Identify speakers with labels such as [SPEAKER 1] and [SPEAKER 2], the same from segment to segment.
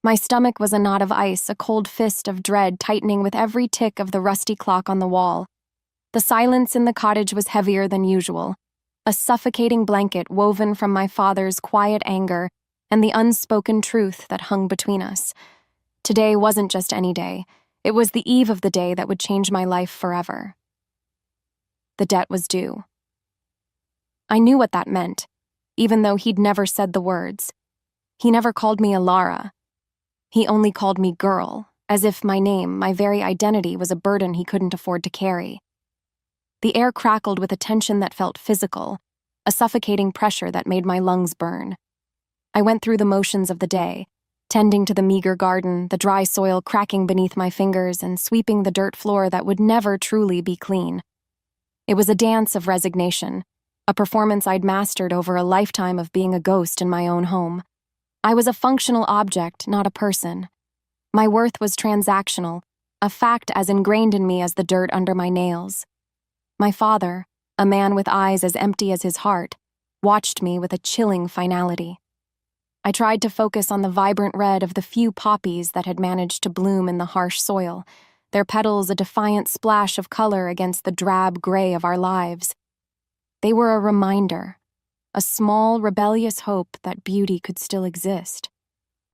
[SPEAKER 1] My stomach was a knot of ice, a cold fist of dread tightening with every tick of the rusty clock on the wall. The silence in the cottage was heavier than usual, a suffocating blanket woven from my father's quiet anger and the unspoken truth that hung between us. Today wasn't just any day. It was the eve of the day that would change my life forever. The debt was due. I knew what that meant, even though he'd never said the words. He never called me Alara. He only called me girl, as if my name, my very identity, was a burden he couldn't afford to carry. The air crackled with a tension that felt physical, a suffocating pressure that made my lungs burn. I went through the motions of the day, tending to the meager garden, the dry soil cracking beneath my fingers and sweeping the dirt floor that would never truly be clean. It was a dance of resignation, a performance I'd mastered over a lifetime of being a ghost in my own home. I was a functional object, not a person. My worth was transactional, a fact as ingrained in me as the dirt under my nails. My father, a man with eyes as empty as his heart, watched me with a chilling finality. I tried to focus on the vibrant red of the few poppies that had managed to bloom in the harsh soil, their petals a defiant splash of color against the drab gray of our lives. They were a reminder, a small, rebellious hope that beauty could still exist.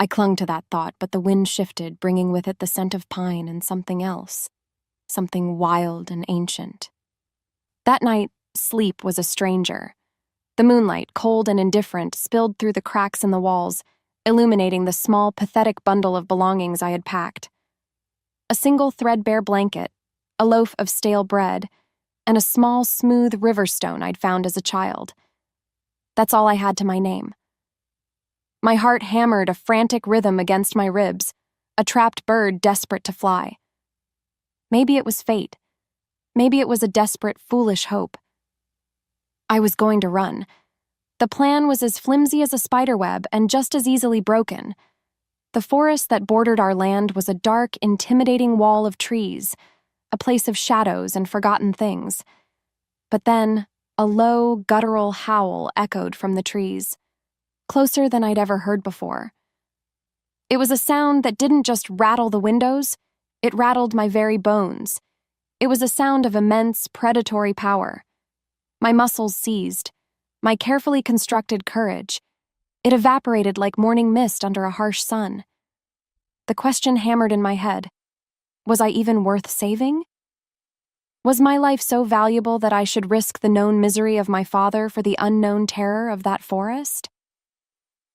[SPEAKER 1] I clung to that thought, but the wind shifted, bringing with it the scent of pine and something else, something wild and ancient. That night, sleep was a stranger. The moonlight, cold and indifferent, spilled through the cracks in the walls, illuminating the small, pathetic bundle of belongings I had packed. A single threadbare blanket, a loaf of stale bread, and a small, smooth river stone I'd found as a child. That's all I had to my name. My heart hammered a frantic rhythm against my ribs, a trapped bird desperate to fly. Maybe it was fate. Maybe it was a desperate, foolish hope. I was going to run. The plan was as flimsy as a spiderweb and just as easily broken. The forest that bordered our land was a dark, intimidating wall of trees, a place of shadows and forgotten things. But then, a low, guttural howl echoed from the trees, closer than I'd ever heard before. It was a sound that didn't just rattle the windows, it rattled my very bones. It was a sound of immense, predatory power. My muscles seized, my carefully constructed courage. It evaporated like morning mist under a harsh sun. The question hammered in my head. Was I even worth saving? Was my life so valuable that I should risk the known misery of my father for the unknown terror of that forest?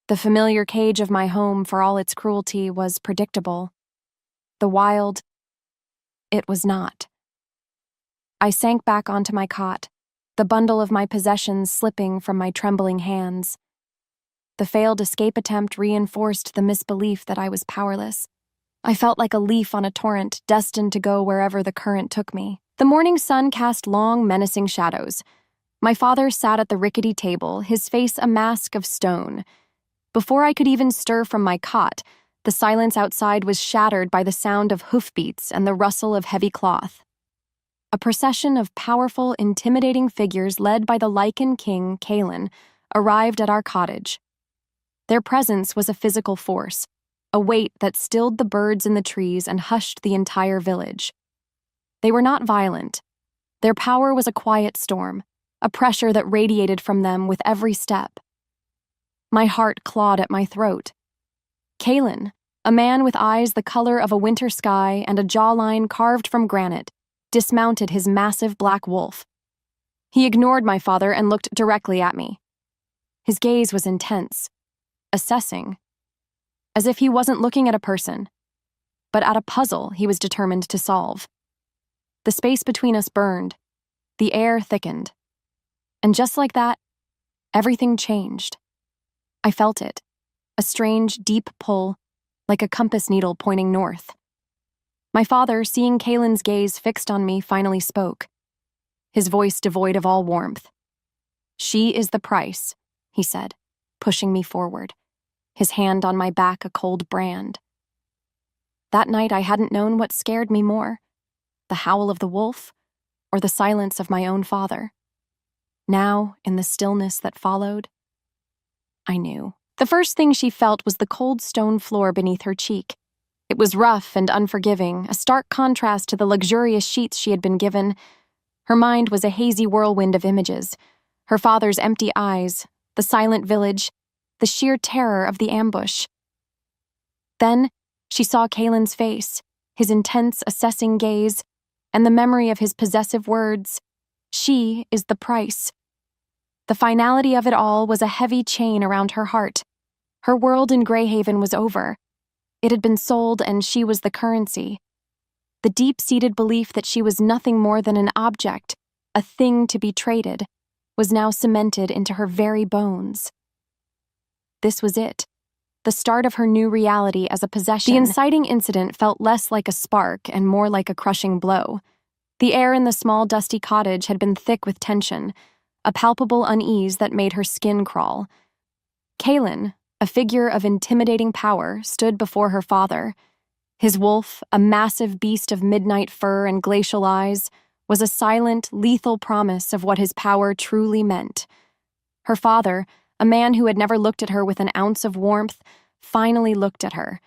[SPEAKER 1] The familiar cage of my home, for all its cruelty, was predictable. The wild, it was not. I sank back onto my cot, the bundle of my possessions slipping from my trembling hands. The failed escape attempt reinforced the misbelief that I was powerless. I felt like a leaf on a torrent, destined to go wherever the current took me. The morning sun cast long, menacing shadows. My father sat at the rickety table, his face a mask of stone. Before I could even stir from my cot, the silence outside was shattered by the sound of hoofbeats and the rustle of heavy cloth. A procession of powerful, intimidating figures led by the Lycan king, Kalen, arrived at our cottage. Their presence was a physical force, a weight that stilled the birds in the trees and hushed the entire village. They were not violent. Their power was a quiet storm, a pressure that radiated from them with every step. My heart clawed at my throat. Kalen, a man with eyes the color of a winter sky and a jawline carved from granite, dismounted his massive black wolf. He ignored my father and looked directly at me. His gaze was intense, assessing, as if he wasn't looking at a person, but at a puzzle he was determined to solve. The space between us burned, the air thickened, and just like that, everything changed. I felt it, a strange, deep pull, like a compass needle pointing north. My father, seeing Kalen's gaze fixed on me, finally spoke, his voice devoid of all warmth. "She is the price," he said, pushing me forward, his hand on my back a cold brand. That night I hadn't known what scared me more, the howl of the wolf or the silence of my own father. Now, in the stillness that followed, I knew. The first thing she felt was the cold stone floor beneath her cheek. It was rough and unforgiving, a stark contrast to the luxurious sheets she had been given. Her mind was a hazy whirlwind of images. Her father's empty eyes, the silent village, the sheer terror of the ambush. Then she saw Kalen's face, his intense, assessing gaze, and the memory of his possessive words, "She is the price." The finality of it all was a heavy chain around her heart. Her world in Greyhaven was over. It had been sold, and she was the currency. The deep-seated belief that she was nothing more than an object, a thing to be traded, was now cemented into her very bones. This was it, the start of her new reality as a possession. The inciting incident felt less like a spark and more like a crushing blow. The air in the small, dusty cottage had been thick with tension, a palpable unease that made her skin crawl. Kalen, a figure of intimidating power, stood before her father. His wolf, a massive beast of midnight fur and glacial eyes, was a silent, lethal promise of what his power truly meant. Her father, a man who had never looked at her with an ounce of warmth, finally looked at her.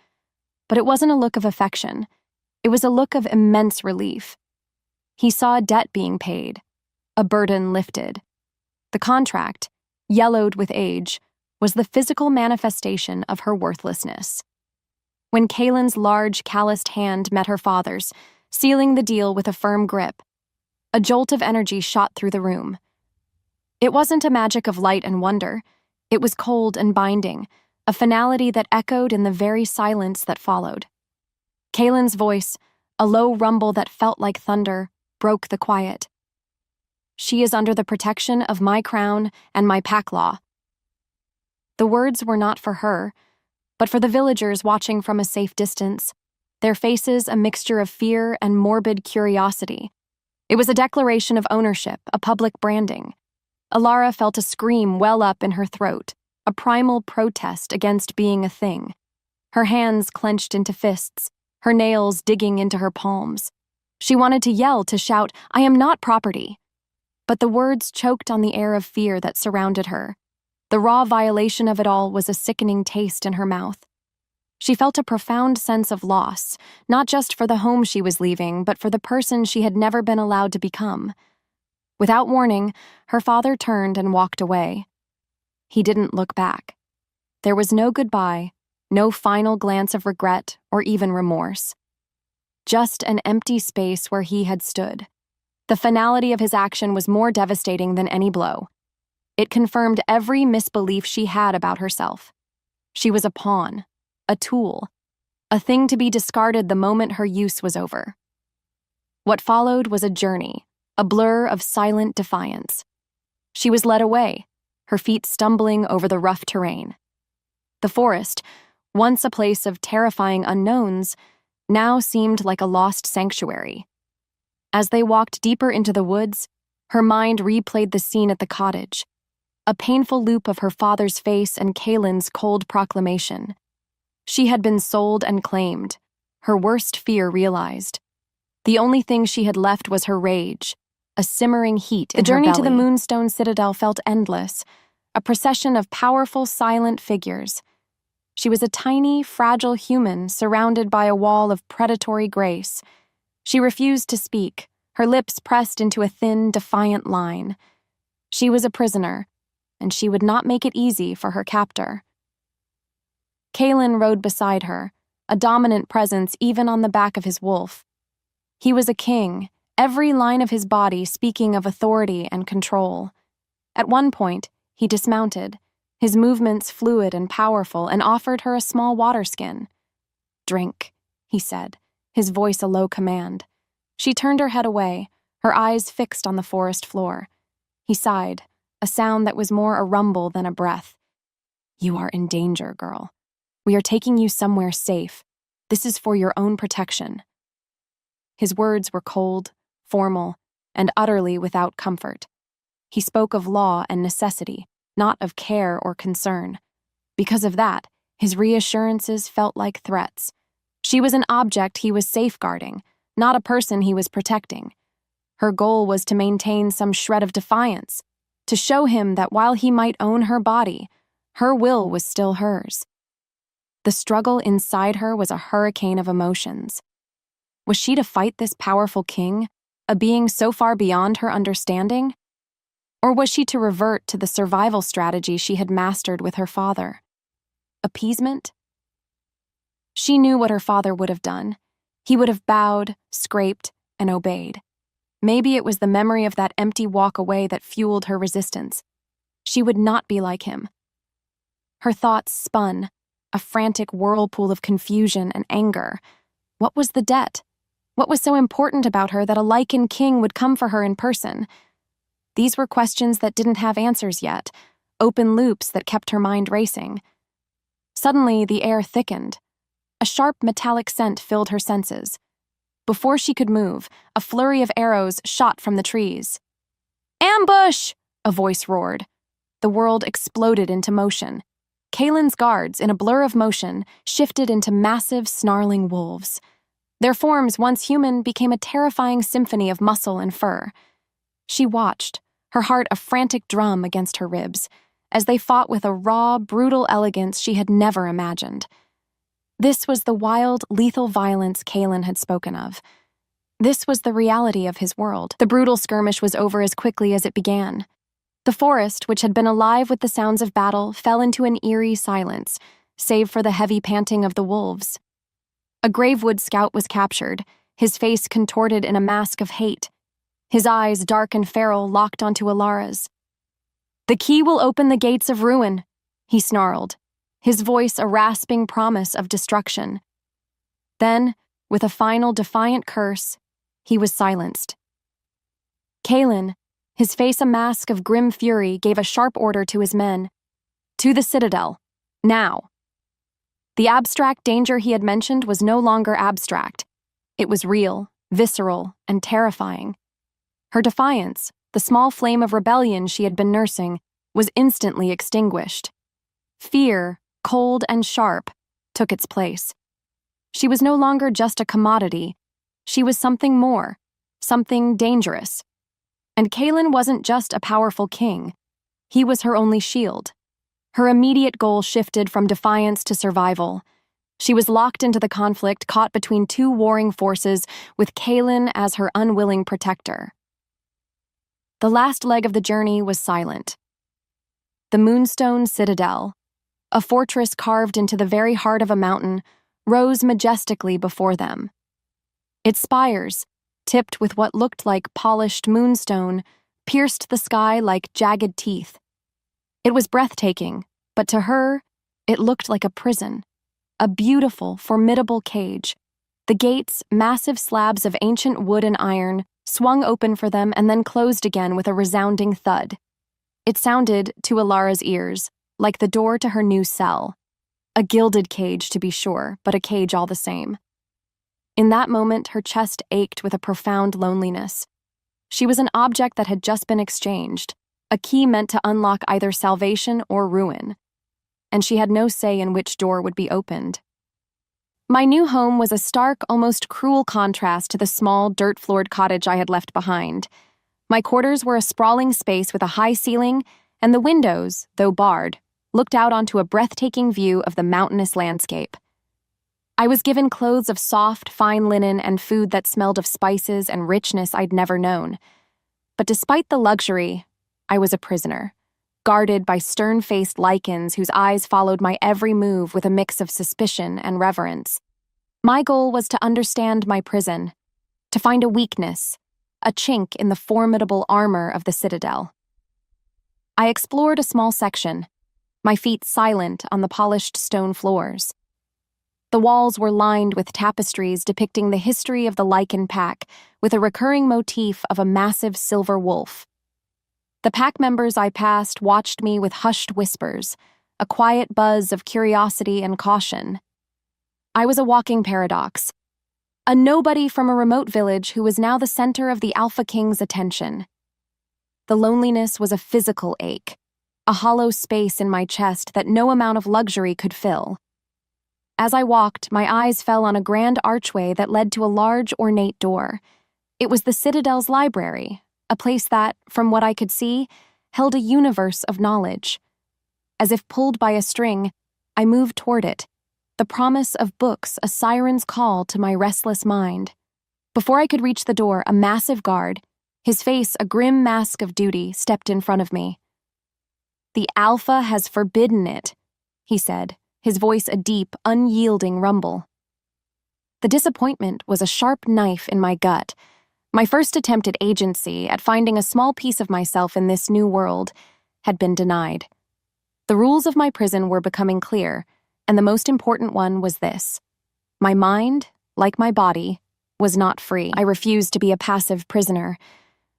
[SPEAKER 1] But it wasn't a look of affection. It was a look of immense relief. He saw a debt being paid, a burden lifted. The contract, yellowed with age, was the physical manifestation of her worthlessness. When Kalen's large, calloused hand met her father's, sealing the deal with a firm grip, a jolt of energy shot through the room. It wasn't a magic of light and wonder. It was cold and binding, a finality that echoed in the very silence that followed. Kalen's voice, a low rumble that felt like thunder, broke the quiet. "She is under the protection of my crown and my pack law." The words were not for her, but for the villagers watching from a safe distance, their faces a mixture of fear and morbid curiosity. It was a declaration of ownership, a public branding. Alara felt a scream well up in her throat, a primal protest against being a thing. Her hands clenched into fists, her nails digging into her palms. She wanted to yell, to shout, "I am not property." But the words choked on the air of fear that surrounded her. The raw violation of it all was a sickening taste in her mouth. She felt a profound sense of loss, not just for the home she was leaving, but for the person she had never been allowed to become. Without warning, her father turned and walked away. He didn't look back. There was no goodbye, no final glance of regret or even remorse. Just an empty space where he had stood. The finality of his action was more devastating than any blow. It confirmed every misbelief she had about herself. She was a pawn, a tool, a thing to be discarded the moment her use was over. What followed was a journey, a blur of silent defiance. She was led away, her feet stumbling over the rough terrain. The forest, once a place of terrifying unknowns, now seemed like a lost sanctuary. As they walked deeper into the woods, her mind replayed the scene at the cottage, a painful loop of her father's face and Kalen's cold proclamation. She had been sold and claimed, her worst fear realized. The only thing she had left was her rage, a simmering heat in her belly. The journey to the Moonstone Citadel felt endless, a procession of powerful, silent figures. She was a tiny, fragile human surrounded by a wall of predatory grace. She refused to speak, her lips pressed into a thin, defiant line. She was a prisoner, and she would not make it easy for her captor. Kalen rode beside her, a dominant presence even on the back of his wolf. He was a king, every line of his body speaking of authority and control. At one point, he dismounted, his movements fluid and powerful, and offered her a small water skin. "Drink," he said, his voice a low command. She turned her head away, her eyes fixed on the forest floor. He sighed, a sound that was more a rumble than a breath. "You are in danger, girl. We are taking you somewhere safe. This is for your own protection." His words were cold, formal, and utterly without comfort. He spoke of law and necessity, not of care or concern. Because of that, his reassurances felt like threats. She was an object he was safeguarding, not a person he was protecting. Her goal was to maintain some shred of defiance, to show him that while he might own her body, Her will was still hers. The struggle inside her was a hurricane of emotions. Was she to fight this powerful king, a being so far beyond her understanding? Or was she to revert to the survival strategy she had mastered with her father? Appeasement? She knew what her father would have done. He would have bowed, scraped, and obeyed. Maybe it was the memory of that empty walk away that fueled her resistance. She would not be like him. Her thoughts spun, a frantic whirlpool of confusion and anger. What was the debt? What was so important about her that a Lycan king would come for her in person? These were questions that didn't have answers yet, open loops that kept her mind racing. Suddenly, the air thickened. A sharp metallic scent filled her senses. Before she could move, a flurry of arrows shot from the trees. "Ambush!" a voice roared. The world exploded into motion. Kalen's guards, in a blur of motion, shifted into massive, snarling wolves. Their forms, once human, became a terrifying symphony of muscle and fur. She watched, her heart a frantic drum against her ribs, as they fought with a raw, brutal elegance she had never imagined. This was the wild, lethal violence Kalen had spoken of. This was the reality of his world. The brutal skirmish was over as quickly as it began. The forest, which had been alive with the sounds of battle, fell into an eerie silence, save for the heavy panting of the wolves. A Gravewood scout was captured, his face contorted in a mask of hate. His eyes, dark and feral, locked onto Alara's. "The key will open the gates of ruin," he snarled, his voice a rasping promise of destruction. Then, with a final defiant curse, he was silenced. Kalen, his face a mask of grim fury, gave a sharp order to his men. "To the citadel. Now." The abstract danger he had mentioned was no longer abstract. It was real, visceral, and terrifying. Her defiance, the small flame of rebellion she had been nursing, was instantly extinguished. Fear, cold and sharp, took its place. She was no longer just a commodity. She was something more, something dangerous. And Kalen wasn't just a powerful king. He was her only shield. Her immediate goal shifted from defiance to survival. She was locked into the conflict, caught between two warring forces, with Kalen as her unwilling protector. The last leg of the journey was silent. The Moonstone Citadel, a fortress carved into the very heart of a mountain, rose majestically before them. Its spires, tipped with what looked like polished moonstone, pierced the sky like jagged teeth. It was breathtaking, but to her, it looked like a prison, a beautiful, formidable cage. The gates, massive slabs of ancient wood and iron, swung open for them and then closed again with a resounding thud. It sounded, to Alara's ears, like the door to her new cell. A gilded cage, to be sure, but a cage all the same. In that moment, her chest ached with a profound loneliness. She was an object that had just been exchanged, a key meant to unlock either salvation or ruin. And she had no say in which door would be opened. My new home was a stark, almost cruel contrast to the small, dirt-floored cottage I had left behind. My quarters were a sprawling space with a high ceiling, and the windows, though barred, looked out onto a breathtaking view of the mountainous landscape. I was given clothes of soft, fine linen and food that smelled of spices and richness I'd never known. But despite the luxury, I was a prisoner, guarded by stern-faced Lycans whose eyes followed my every move with a mix of suspicion and reverence. My goal was to understand my prison, to find a weakness, a chink in the formidable armor of the citadel. I explored a small section, my feet silent on the polished stone floors. The walls were lined with tapestries depicting the history of the Lycan pack, with a recurring motif of a massive silver wolf. The pack members I passed watched me with hushed whispers, a quiet buzz of curiosity and caution. I was a walking paradox, a nobody from a remote village who was now the center of the Alpha King's attention. The loneliness was a physical ache, a hollow space in my chest that no amount of luxury could fill. As I walked, my eyes fell on a grand archway that led to a large, ornate door. It was the Citadel's library, a place that, from what I could see, held a universe of knowledge. As if pulled by a string, I moved toward it, the promise of books a siren's call to my restless mind. Before I could reach the door, a massive guard, his face a grim mask of duty, stepped in front of me. "The Alpha has forbidden it," he said, his voice a deep, unyielding rumble. The disappointment was a sharp knife in my gut. My first attempt at agency, at finding a small piece of myself in this new world, had been denied. The rules of my prison were becoming clear, and the most important one was this: my mind, like my body, was not free. I refused to be a passive prisoner.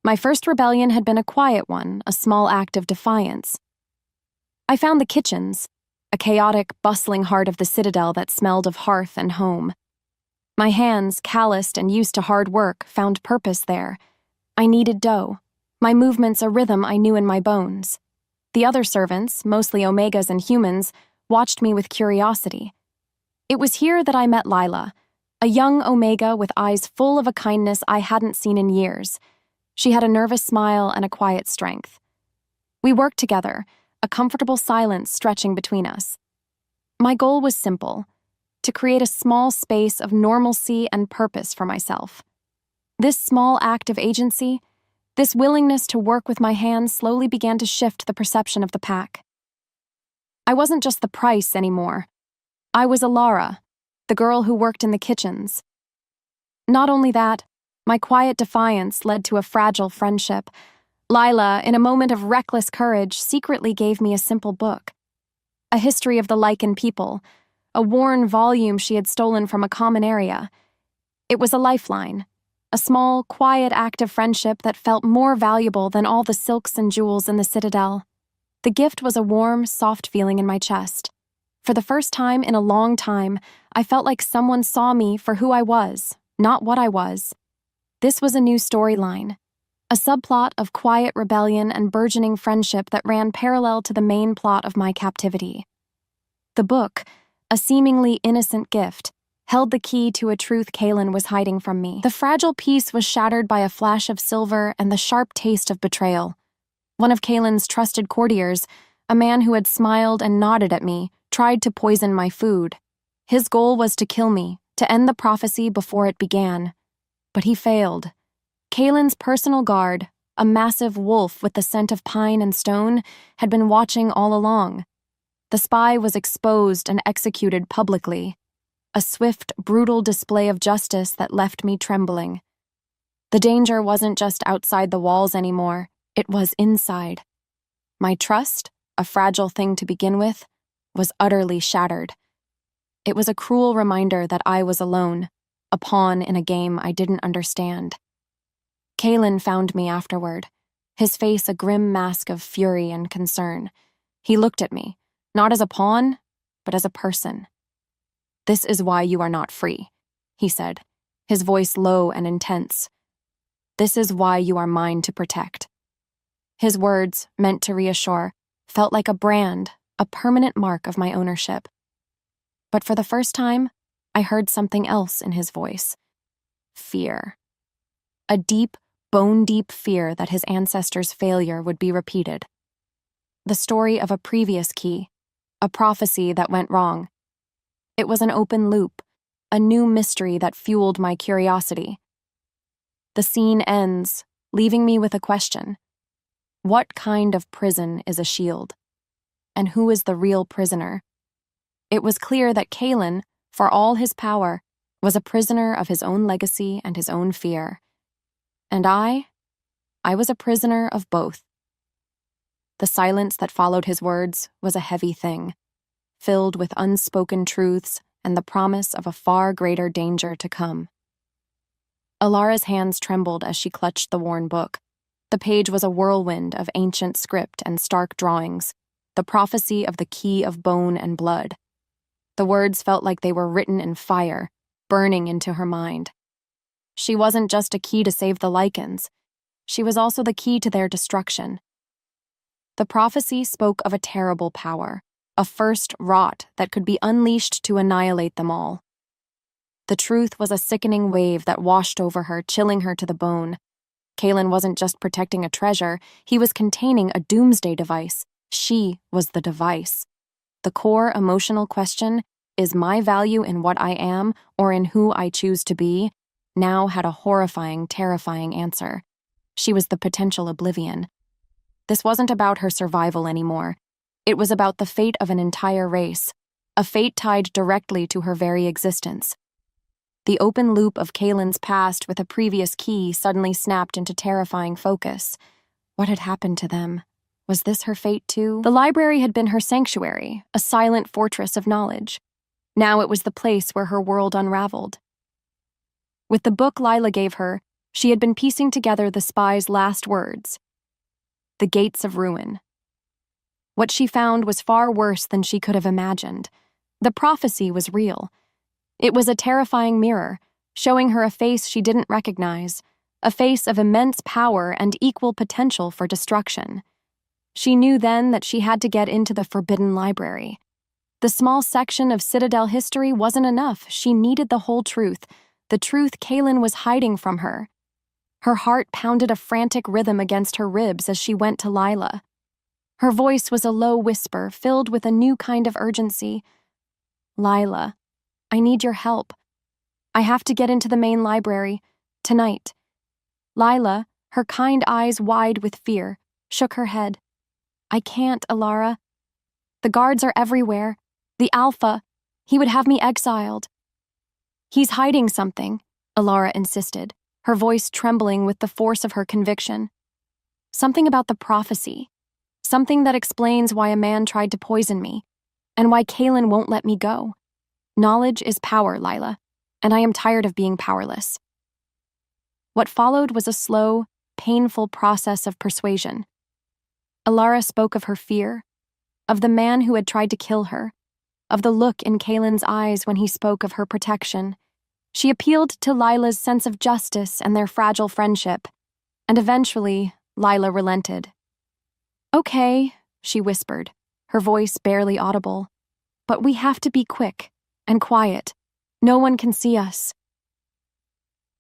[SPEAKER 1] My first rebellion had been a quiet one, a small act of defiance. I found the kitchens, a chaotic, bustling heart of the citadel that smelled of hearth and home. My hands, calloused and used to hard work, found purpose there. I kneaded dough, my movements a rhythm I knew in my bones. The other servants, mostly Omegas and humans, watched me with curiosity. It was here that I met Lila, a young Omega with eyes full of a kindness I hadn't seen in years. She had a nervous smile and a quiet strength. We worked together, a comfortable silence stretching between us. My goal was simple: to create a small space of normalcy and purpose for myself. This small act of agency, this willingness to work with my hands, slowly began to shift the perception of the pack. I wasn't just the price anymore. I was Alara, the girl who worked in the kitchens. Not only that, my quiet defiance led to a fragile friendship. Lila, in a moment of reckless courage, secretly gave me a simple book. A history of the Lycan people, a worn volume she had stolen from a common area. It was a lifeline, a small, quiet act of friendship that felt more valuable than all the silks and jewels in the citadel. The gift was a warm, soft feeling in my chest. For the first time in a long time, I felt like someone saw me for who I was, not what I was. This was a new storyline, a subplot of quiet rebellion and burgeoning friendship that ran parallel to the main plot of my captivity. The book, a seemingly innocent gift, held the key to a truth Kaelin was hiding from me. The fragile piece was shattered by a flash of silver and the sharp taste of betrayal. One of Kaelin's trusted courtiers, a man who had smiled and nodded at me, tried to poison my food. His goal was to kill me, to end the prophecy before it began. But he failed. Kaelin's personal guard, a massive wolf with the scent of pine and stone, had been watching all along. The spy was exposed and executed publicly, a swift, brutal display of justice that left me trembling. The danger wasn't just outside the walls anymore, it was inside. My trust, a fragile thing to begin with, was utterly shattered. It was a cruel reminder that I was alone, a pawn in a game I didn't understand. Kaelin found me afterward, his face a grim mask of fury and concern. He looked at me, not as a pawn, but as a person. "This is why you are not free," he said, his voice low and intense. "This is why you are mine to protect." His words, meant to reassure, felt like a brand, a permanent mark of my ownership. But for the first time, I heard something else in his voice. Fear. A deep, bone-deep fear that his ancestors' failure would be repeated. The story of a previous key, a prophecy that went wrong. It was an open loop, a new mystery that fueled my curiosity. The scene ends, leaving me with a question. What kind of prison is a shield? And who is the real prisoner? It was clear that Kaelin, for all his power, was a prisoner of his own legacy and his own fear. And I was a prisoner of both. The silence that followed his words was a heavy thing, filled with unspoken truths and the promise of a far greater danger to come. Alara's hands trembled as she clutched the worn book. The page was a whirlwind of ancient script and stark drawings, the prophecy of the key of bone and blood. The words felt like they were written in fire, burning into her mind. She wasn't just a key to save the Lycans. She was also the key to their destruction. The prophecy spoke of a terrible power, a first rot that could be unleashed to annihilate them all. The truth was a sickening wave that washed over her, chilling her to the bone. Kaelin wasn't just protecting a treasure, he was containing a doomsday device, She was the device. The core emotional question, is my value in what I am or in who I choose to be, now had a horrifying, terrifying answer. She was the potential oblivion. This wasn't about her survival anymore. It was about the fate of an entire race, a fate tied directly to her very existence. The open loop of Kaylin's past with a previous key suddenly snapped into terrifying focus. What had happened to them? Was this her fate too? The library had been her sanctuary, a silent fortress of knowledge. Now it was the place where her world unraveled. With the book Lila gave her, she had been piecing together the spy's last words. The gates of ruin. What she found was far worse than she could have imagined. The prophecy was real. It was a terrifying mirror, showing her a face she didn't recognize, a face of immense power and equal potential for destruction. She knew then that she had to get into the forbidden library. The small section of Citadel history wasn't enough. She needed the whole truth, the truth Kaylin was hiding from her. Her heart pounded a frantic rhythm against her ribs as she went to Lila. Her voice was a low whisper, filled with a new kind of urgency. Lila, I need your help. I have to get into the main library, tonight. Lila, her kind eyes wide with fear, shook her head. I can't, Alara. The guards are everywhere. The Alpha, he would have me exiled. He's hiding something, Alara insisted, her voice trembling with the force of her conviction. Something about the prophecy. Something that explains why a man tried to poison me, and why Kaylin won't let me go. Knowledge is power, Lila, and I am tired of being powerless. What followed was a slow, painful process of persuasion. Alara spoke of her fear, of the man who had tried to kill her, of the look in Kaylin's eyes when he spoke of her protection. She appealed to Lila's sense of justice and their fragile friendship, and eventually, Lila relented. Okay, she whispered, her voice barely audible. But we have to be quick and quiet. No one can see us.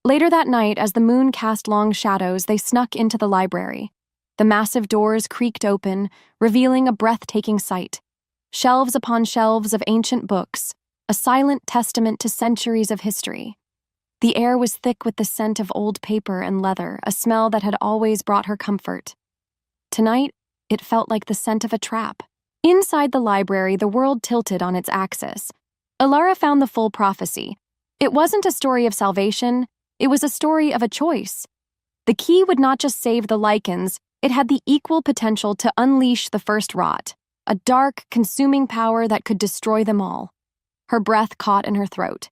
[SPEAKER 1] Later that night, as the moon cast long shadows, they snuck into the library. The massive doors creaked open, revealing a breathtaking sight. Shelves upon shelves of ancient books, a silent testament to centuries of history. The air was thick with the scent of old paper and leather, a smell that had always brought her comfort. Tonight, it felt like the scent of a trap. Inside the library, the world tilted on its axis. Alara found the full prophecy. It wasn't a story of salvation, it was a story of a choice. The key would not just save the Lycans, it had the equal potential to unleash the first rot, a dark, consuming power that could destroy them all. Her breath caught in her throat.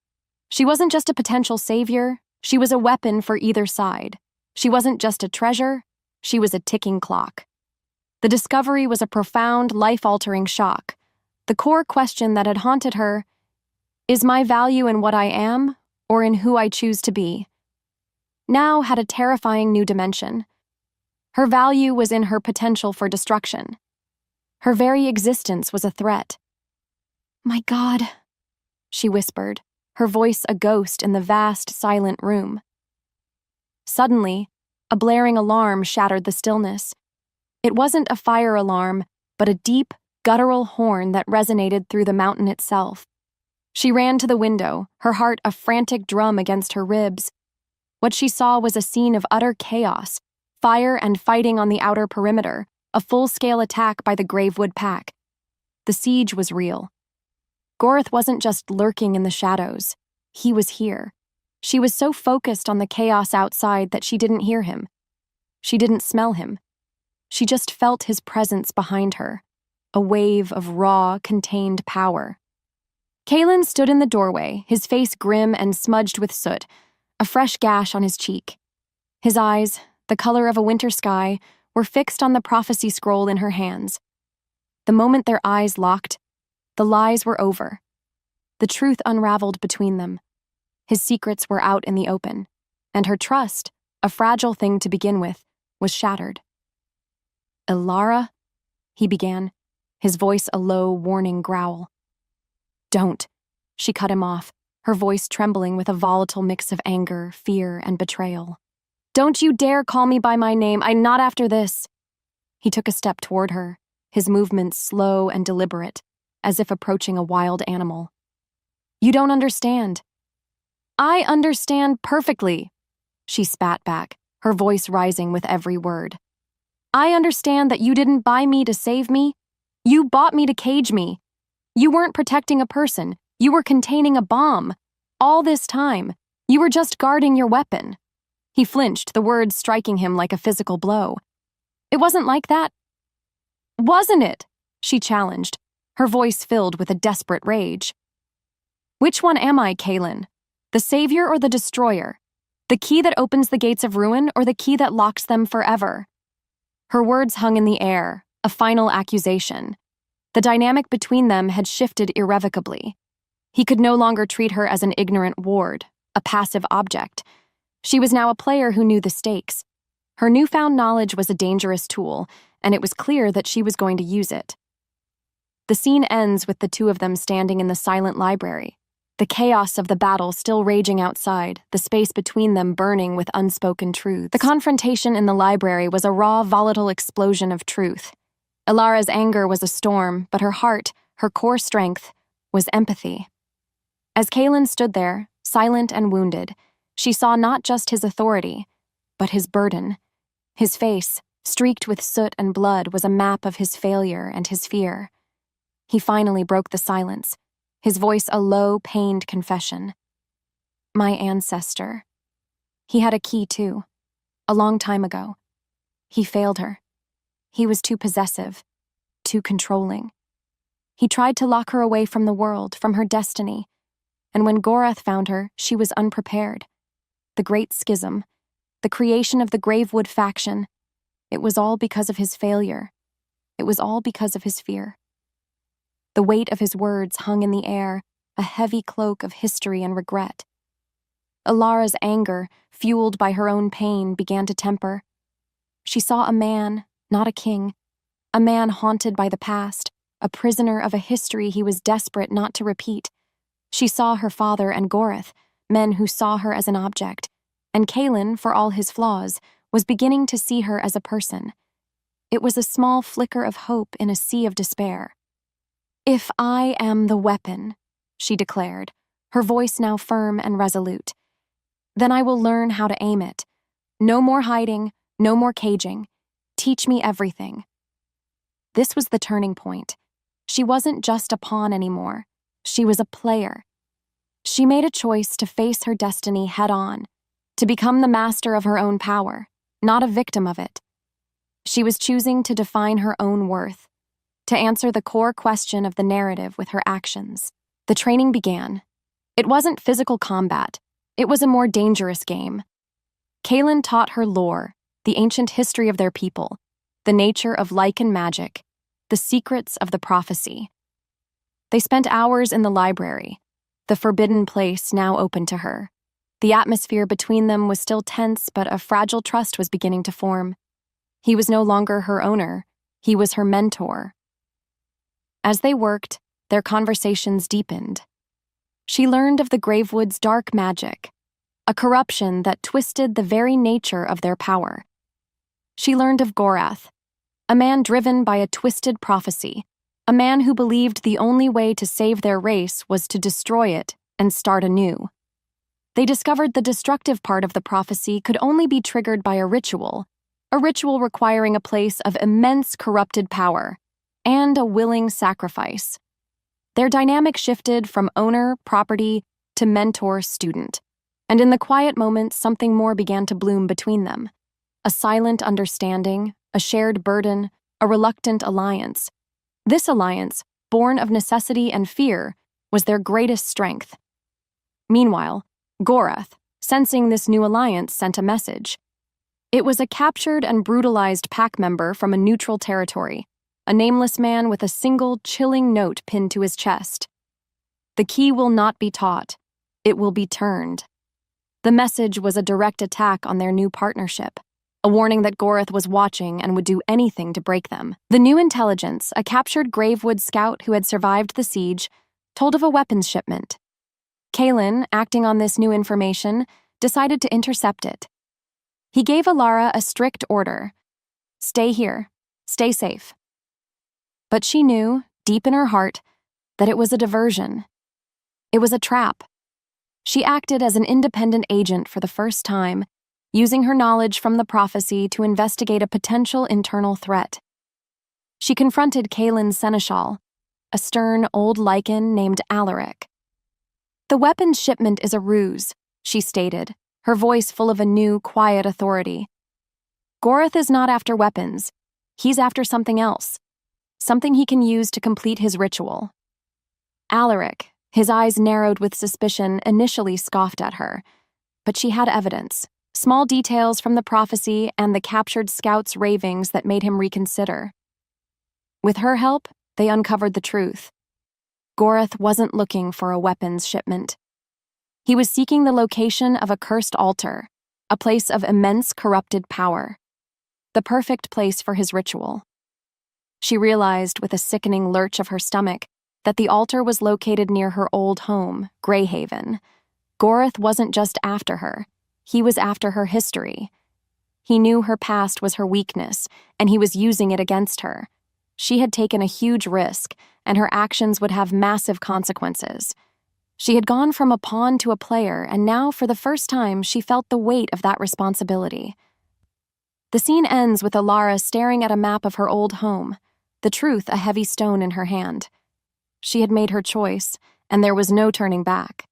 [SPEAKER 1] She wasn't just a potential savior, she was a weapon for either side. She wasn't just a treasure, she was a ticking clock. The discovery was a profound, life-altering shock. The core question that had haunted her, is my value in what I am, or in who I choose to be? Now had a terrifying new dimension. Her value was in her potential for destruction. Her very existence was a threat. My God, she whispered, her voice a ghost in the vast, silent room. Suddenly, a blaring alarm shattered the stillness. It wasn't a fire alarm, but a deep, guttural horn that resonated through the mountain itself. She ran to the window, her heart a frantic drum against her ribs. What she saw was a scene of utter chaos, fire and fighting on the outer perimeter, a full-scale attack by the Gravewood Pack. The siege was real. Gorth wasn't just lurking in the shadows. He was here. She was so focused on the chaos outside that she didn't hear him. She didn't smell him. She just felt his presence behind her, a wave of raw, contained power. Kaylin stood in the doorway, his face grim and smudged with soot, a fresh gash on his cheek. His eyes, the color of a winter sky, were fixed on the prophecy scroll in her hands. The moment their eyes locked, the lies were over. The truth unraveled between them. His secrets were out in the open, and her trust, a fragile thing to begin with, was shattered. Alara, he began, his voice a low, warning growl. Don't, she cut him off, her voice trembling with a volatile mix of anger, fear, and betrayal. Don't you dare call me by my name, I'm not after this. He took a step toward her, his movements slow and deliberate, as if approaching a wild animal. "You don't understand." "I understand perfectly," she spat back, her voice rising with every word. "I understand that you didn't buy me to save me. You bought me to cage me. You weren't protecting a person. You were containing a bomb. All this time, you were just guarding your weapon." He flinched, the words striking him like a physical blow. "It wasn't like that." "Wasn't it?" she challenged, her voice filled with a desperate rage. "Which one am I, Kaylin? The savior or the destroyer? The key that opens the gates of ruin or the key that locks them forever?" Her words hung in the air, a final accusation. The dynamic between them had shifted irrevocably. He could no longer treat her as an ignorant ward, a passive object. She was now a player who knew the stakes. Her newfound knowledge was a dangerous tool, and it was clear that she was going to use it. The scene ends with the two of them standing in the silent library, the chaos of the battle still raging outside, the space between them burning with unspoken truths. The confrontation in the library was a raw, volatile explosion of truth. Ilara's anger was a storm, but her heart, her core strength, was empathy. As Kaylin stood there, silent and wounded, she saw not just his authority, but his burden. His face, streaked with soot and blood, was a map of his failure and his fear. He finally broke the silence, his voice a low, pained confession. "My ancestor. He had a key, too. A long time ago. He failed her. He was too possessive, too controlling. He tried to lock her away from the world, from her destiny. And when Gorath found her, she was unprepared. The Great Schism, the creation of the Gravewood faction, it was all because of his failure. It was all because of his fear." The weight of his words hung in the air, a heavy cloak of history and regret. Ilara's anger, fueled by her own pain, began to temper. She saw a man, not a king, a man haunted by the past, a prisoner of a history he was desperate not to repeat. She saw her father and Gorath, men who saw her as an object, and Kaylin, for all his flaws, was beginning to see her as a person. It was a small flicker of hope in a sea of despair. "If I am the weapon," she declared, her voice now firm and resolute, "then I will learn how to aim it. No more hiding, no more caging. Teach me everything." This was the turning point. She wasn't just a pawn anymore. She was a player. She made a choice to face her destiny head-on, to become the master of her own power, not a victim of it. She was choosing to define her own worth, to answer the core question of the narrative with her actions. The training began. It wasn't physical combat. It was a more dangerous game. Kaylin taught her lore, the ancient history of their people, the nature of Lycan magic, the secrets of the prophecy. They spent hours in the library, the forbidden place now open to her. The atmosphere between them was still tense, but a fragile trust was beginning to form. He was no longer her owner. He was her mentor. As they worked, their conversations deepened. She learned of the Gravewood's dark magic, a corruption that twisted the very nature of their power. She learned of Gorath, a man driven by a twisted prophecy, a man who believed the only way to save their race was to destroy it and start anew. They discovered the destructive part of the prophecy could only be triggered by a ritual requiring a place of immense corrupted power, and a willing sacrifice. Their dynamic shifted from owner, property, to mentor, student. And in the quiet moments, something more began to bloom between them. A silent understanding, a shared burden, a reluctant alliance. This alliance, born of necessity and fear, was their greatest strength. Meanwhile, Gorath, sensing this new alliance, sent a message. It was a captured and brutalized pack member from a neutral territory, a nameless man with a single chilling note pinned to his chest. "The key will not be taught. It will be turned." The message was a direct attack on their new partnership, a warning that Gorath was watching and would do anything to break them. The new intelligence, a captured Gravewood scout who had survived the siege, told of a weapons shipment. Kaylin, acting on this new information, decided to intercept it. He gave Ilara a strict order. "Stay here. Stay safe." But she knew, deep in her heart, that it was a diversion. It was a trap. She acted as an independent agent for the first time, using her knowledge from the prophecy to investigate a potential internal threat. She confronted Kaelin's seneschal, a stern old Lycan named Alaric. "The weapons shipment is a ruse," she stated, her voice full of a new, quiet authority. "Goreth is not after weapons. He's after something else, something he can use to complete his ritual." Alaric, his eyes narrowed with suspicion, initially scoffed at her, but she had evidence, small details from the prophecy and the captured scout's ravings that made him reconsider. With her help, they uncovered the truth. Goreth wasn't looking for a weapons shipment. He was seeking the location of a cursed altar, a place of immense corrupted power. The perfect place for his ritual. She realized with a sickening lurch of her stomach that the altar was located near her old home, Greyhaven. Goreth wasn't just after her. He was after her history. He knew her past was her weakness, and he was using it against her. She had taken a huge risk, and her actions would have massive consequences. She had gone from a pawn to a player, and now, for the first time, she felt the weight of that responsibility. The scene ends with Alara staring at a map of her old home, the truth a heavy stone in her hand. She had made her choice, and there was no turning back.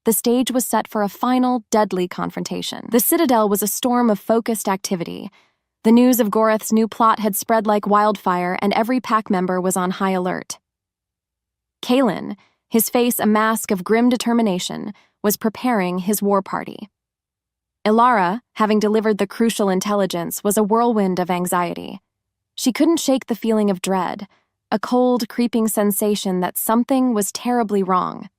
[SPEAKER 1] The stage was set for a final, deadly confrontation. The Citadel was a storm of focused activity. The news of Goreth's new plot had spread like wildfire, and every pack member was on high alert. Kaelin, his face a mask of grim determination, was preparing his war party. Alara, having delivered the crucial intelligence, was a whirlwind of anxiety. She couldn't shake the feeling of dread, a cold, creeping sensation that something was terribly wrong.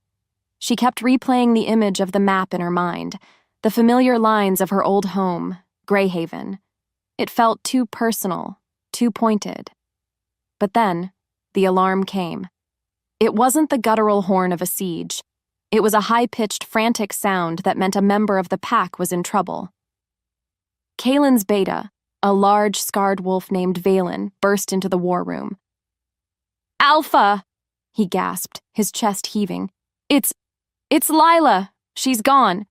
[SPEAKER 1] She kept replaying the image of the map in her mind, the familiar lines of her old home, Greyhaven. It felt too personal, too pointed. But then, the alarm came. It wasn't the guttural horn of a siege. It was a high-pitched, frantic sound that meant a member of the pack was in trouble. Kaelin's beta, a large, scarred wolf named Valen, burst into the war room. "Alpha!" he gasped, his chest heaving. It's Lila! She's gone!"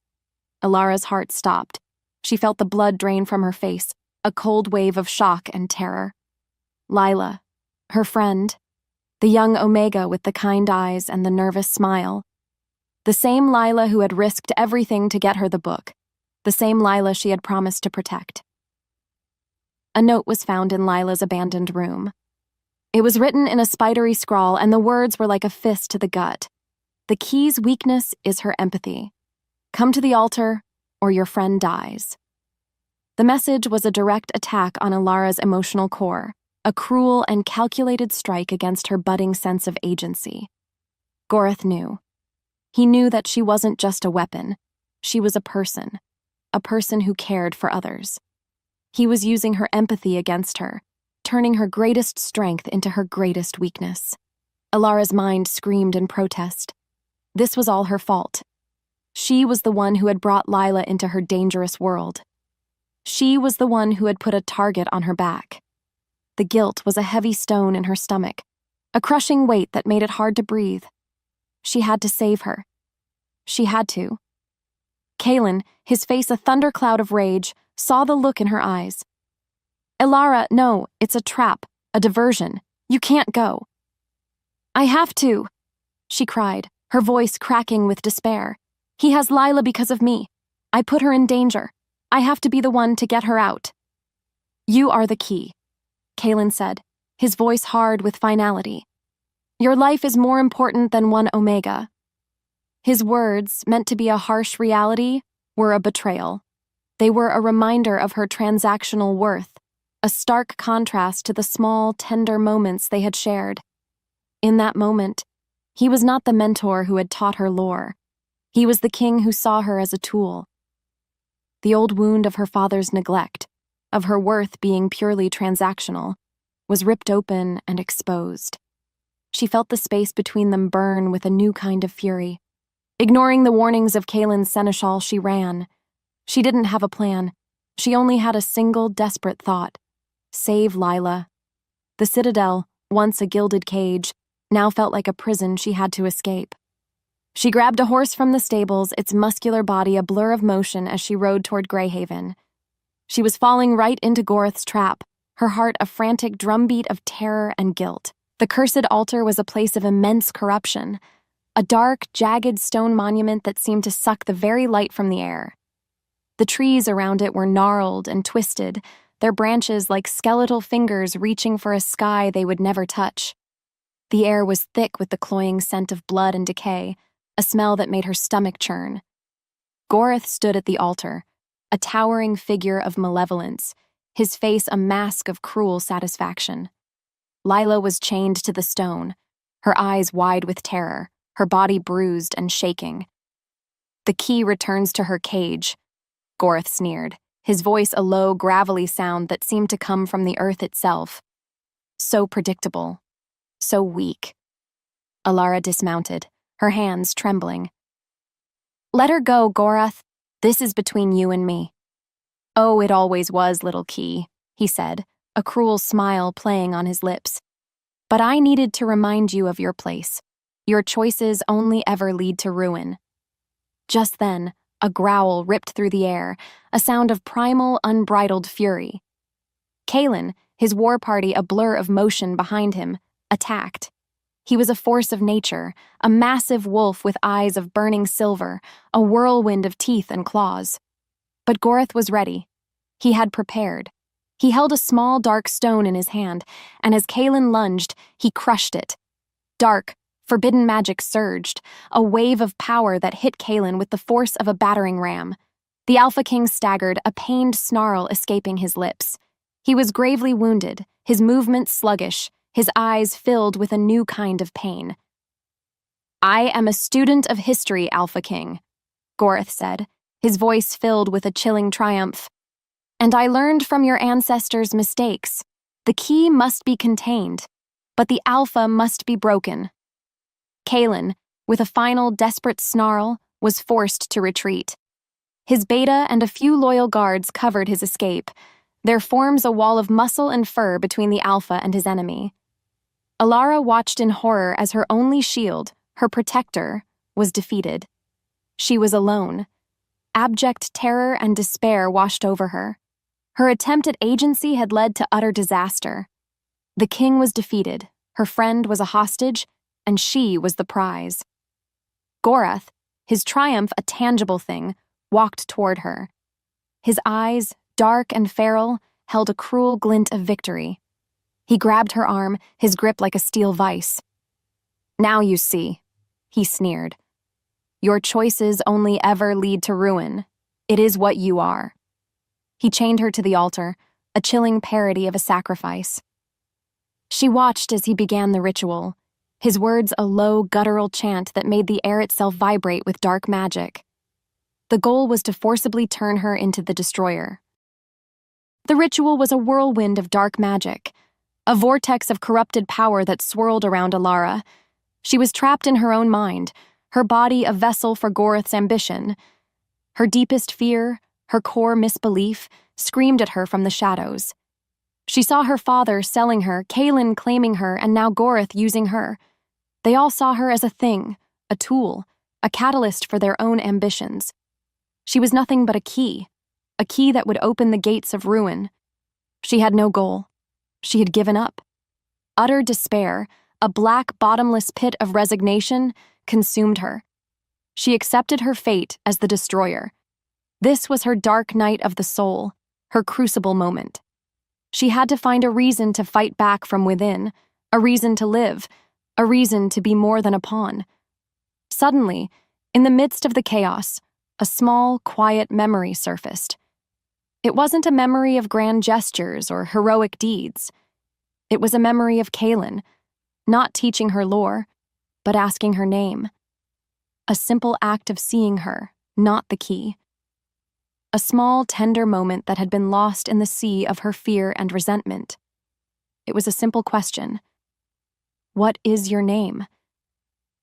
[SPEAKER 1] Alara's heart stopped. She felt the blood drain from her face, a cold wave of shock and terror. Lila, her friend, the young Omega with the kind eyes and the nervous smile. The same Lila who had risked everything to get her the book, the same Lila she had promised to protect. A note was found in Lila's abandoned room. It was written in a spidery scrawl, and the words were like a fist to the gut. "The key's weakness is her empathy. Come to the altar, or your friend dies." The message was a direct attack on Alara's emotional core, a cruel and calculated strike against her budding sense of agency. Goreth knew. He knew that she wasn't just a weapon. She was a person who cared for others. He was using her empathy against her, turning her greatest strength into her greatest weakness. Alara's mind screamed in protest. This was all her fault. She was the one who had brought Lila into her dangerous world. She was the one who had put a target on her back. The guilt was a heavy stone in her stomach, a crushing weight that made it hard to breathe. She had to save her. She had to. Kaelin, his face a thundercloud of rage, saw the look in her eyes. "Alara, no, it's a trap, a diversion. You can't go." "I have to," she cried, her voice cracking with despair. "He has Lila because of me. I put her in danger. I have to be the one to get her out." "You are the key," Kaelin said, his voice hard with finality. "Your life is more important than one Omega." His words, meant to be a harsh reality, were a betrayal. They were a reminder of her transactional worth, a stark contrast to the small, tender moments they had shared. In that moment, he was not the mentor who had taught her lore. He was the king who saw her as a tool. The old wound of her father's neglect, of her worth being purely transactional, was ripped open and exposed. She felt the space between them burn with a new kind of fury. Ignoring the warnings of Kaelin's seneschal, she ran. She didn't have a plan. She only had a single desperate thought. Save Lila. The Citadel, once a gilded cage, now felt like a prison she had to escape. She grabbed a horse from the stables, its muscular body a blur of motion as she rode toward Greyhaven. She was falling right into Gorth's trap, her heart a frantic drumbeat of terror and guilt. The cursed altar was a place of immense corruption, a dark, jagged stone monument that seemed to suck the very light from the air. The trees around it were gnarled and twisted, their branches like skeletal fingers reaching for a sky they would never touch. The air was thick with the cloying scent of blood and decay, a smell that made her stomach churn. Gorth stood at the altar, a towering figure of malevolence, his face a mask of cruel satisfaction. Lila was chained to the stone, her eyes wide with terror, her body bruised and shaking. "The key returns to her cage," Gorth sneered, his voice a low, gravelly sound that seemed to come from the earth itself. So predictable, so weak. Alara dismounted, her hands trembling. "Let her go, Gorth. This is between you and me." "Oh, it always was, little key," he said, a cruel smile playing on his lips. "But I needed to remind you of your place. Your choices only ever lead to ruin." Just then, a growl ripped through the air, a sound of primal, unbridled fury. Kalen, his war party a blur of motion behind him, attacked. He was a force of nature, a massive wolf with eyes of burning silver, a whirlwind of teeth and claws. But Gorth was ready. He had prepared. He held a small, dark stone in his hand, and as Kalen lunged, he crushed it. Dark, forbidden magic surged, a wave of power that hit Kalen with the force of a battering ram. The Alpha King staggered, a pained snarl escaping his lips. He was gravely wounded, his movements sluggish, his eyes filled with a new kind of pain. "I am a student of history, Alpha King," Gorth said, his voice filled with a chilling triumph. "And I learned from your ancestors' mistakes. The key must be contained, but the Alpha must be broken." Kalen, with a final desperate snarl, was forced to retreat. His beta and a few loyal guards covered his escape, their forms a wall of muscle and fur between the Alpha and his enemy. Alara watched in horror as her only shield, her protector, was defeated. She was alone. Abject terror and despair washed over her. Her attempt at agency had led to utter disaster. The king was defeated, her friend was a hostage, and she was the prize. Gorth, his triumph a tangible thing, walked toward her. His eyes, dark and feral, held a cruel glint of victory. He grabbed her arm, his grip like a steel vice. "Now you see," he sneered. "Your choices only ever lead to ruin. It is what you are." He chained her to the altar, a chilling parody of a sacrifice. She watched as he began the ritual, his words a low, guttural chant that made the air itself vibrate with dark magic. The goal was to forcibly turn her into the destroyer. The ritual was a whirlwind of dark magic, a vortex of corrupted power that swirled around Alara. She was trapped in her own mind, her body a vessel for Gorth's ambition. Her deepest fear, her core misbelief, screamed at her from the shadows. She saw her father selling her, Kalen claiming her, and now Gorth using her. They all saw her as a thing, a tool, a catalyst for their own ambitions. She was nothing but a key that would open the gates of ruin. She had no goal. She had given up. Utter despair, a black, bottomless pit of resignation, consumed her. She accepted her fate as the destroyer. This was her dark night of the soul, her crucible moment. She had to find a reason to fight back from within, a reason to live, a reason to be more than a pawn. Suddenly, in the midst of the chaos, a small, quiet memory surfaced. It wasn't a memory of grand gestures or heroic deeds. It was a memory of Kalen, not teaching her lore, but asking her name. A simple act of seeing her, not the key. A small, tender moment that had been lost in the sea of her fear and resentment. It was a simple question. "What is your name?"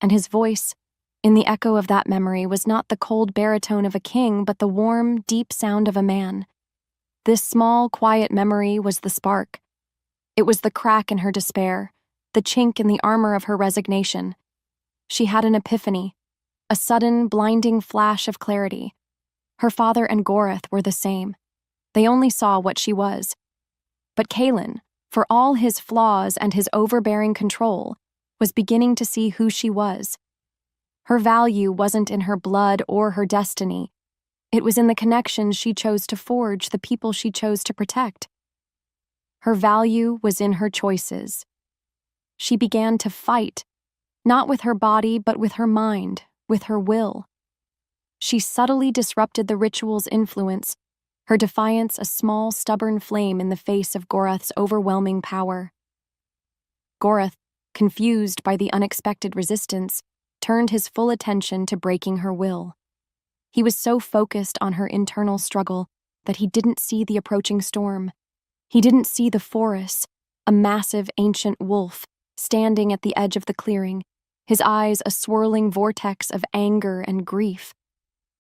[SPEAKER 1] And his voice, in the echo of that memory, was not the cold baritone of a king, but the warm, deep sound of a man. This small, quiet memory was the spark. It was the crack in her despair, the chink in the armor of her resignation. She had an epiphany, a sudden, blinding flash of clarity. Her father and Goreth were the same. They only saw what she was. But Kaelin, for all his flaws and his overbearing control, was beginning to see who she was. Her value wasn't in her blood or her destiny. It was in the connections she chose to forge, the people she chose to protect. Her value was in her choices. She began to fight, not with her body, but with her mind, with her will. She subtly disrupted the ritual's influence, her defiance a small, stubborn flame in the face of Goreth's overwhelming power. Goreth, confused by the unexpected resistance, turned his full attention to breaking her will. He was so focused on her internal struggle that he didn't see the approaching storm. He didn't see the forest, a massive ancient wolf, standing at the edge of the clearing, his eyes a swirling vortex of anger and grief.